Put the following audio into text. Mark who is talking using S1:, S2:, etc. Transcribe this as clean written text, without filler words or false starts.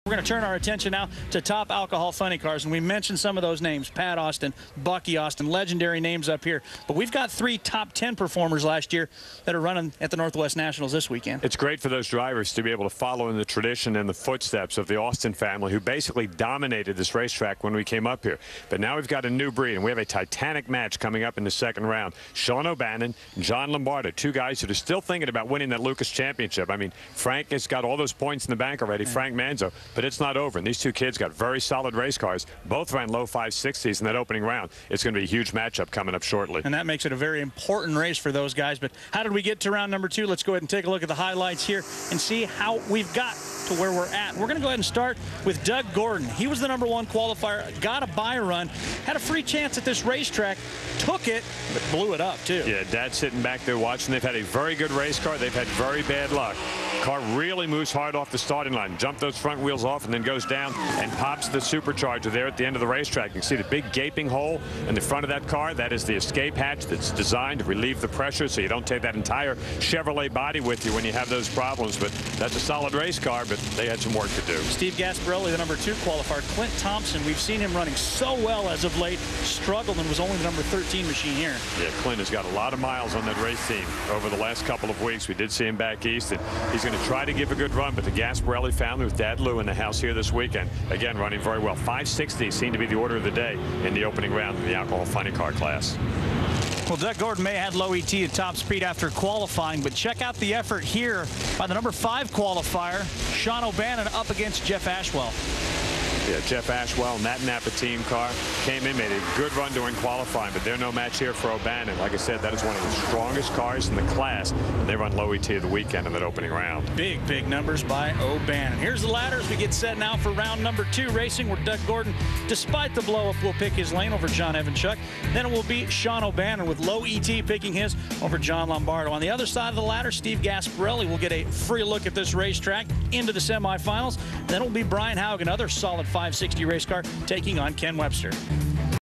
S1: We're going to turn our attention now to top alcohol funny cars, and we mentioned some of those names: Pat Austin, Bucky Austin, legendary names up here. But we've got 3 top 10 performers last year that are running at the Northwest Nationals this weekend.
S2: It's great for those drivers to be able to follow in the tradition and the footsteps of the Austin family, who basically dominated this racetrack when we came up here. But now we've got a new breed, and we have a titanic match coming up in the second round. Sean O'Bannon, John Lombardo, 2 guys that are still thinking about winning that Lucas Championship. I mean, Frank has got all those points in the bank already, Frank Manzo, but it's not over. And these 2 kids got very solid race cars. Both ran low 560s in that opening round. It's going to be a huge matchup coming up shortly.
S1: And that makes it a very important race for those guys. But how did we get to round number 2? Let's go ahead and take a look at the highlights here and see how we've got to where we're at. We're going to go ahead and start with Doug Gordon. He was the #1 qualifier, got a bye run, had a free chance at this racetrack, took it, but blew it up too.
S2: Yeah, Dad's sitting back there watching. They've had a very good race car. They've had very bad luck. Car really moves hard off the starting line, jump those front wheels off, and then goes down and pops the supercharger there at the end of the racetrack. You can see the big gaping hole in the front of that car. That is the escape hatch that's designed to relieve the pressure so you don't take that entire Chevrolet body with you when you have those problems. But that's a solid race car, but they had some work to do.
S1: Steve Gasparelli, the #2 qualifier. Clint Thompson, we've seen him running so well as of late, struggled and was only the #13 machine here.
S2: Yeah, Clint has got a lot of miles on that race team over the last couple of weeks. We did see him back east, and he's going to try to give a good run. But the Gasparelli family with Dad Lou in the house here this weekend, again, running very well. 560 seemed to be the order of the day in the opening round of the alcohol funny car class.
S1: Well, Doug Gordon may have had low ET at top speed after qualifying, but check out the effort here by the #5 qualifier, Sean O'Bannon, up against Jeff Ashwell.
S2: Yeah, Jeff Ashwell and that Napa team car came in, made a good run during qualifying, but they're no match here for O'Bannon. Like I said, that is one of the strongest cars in the class, and they run low ET of the weekend in that opening round.
S1: Big, big numbers by O'Bannon. Here's the ladder as we get set now for round number 2 racing, where Doug Gordon, despite the blow-up, will pick his lane over John Evanchuk. Then it will be Sean O'Bannon with low ET picking his over John Lombardo. On the other side of the ladder, Steve Gasparelli will get a free look at this racetrack into the semifinals. Then it will be Brian Haugen, another solid 560 race car, taking on Ken Webster.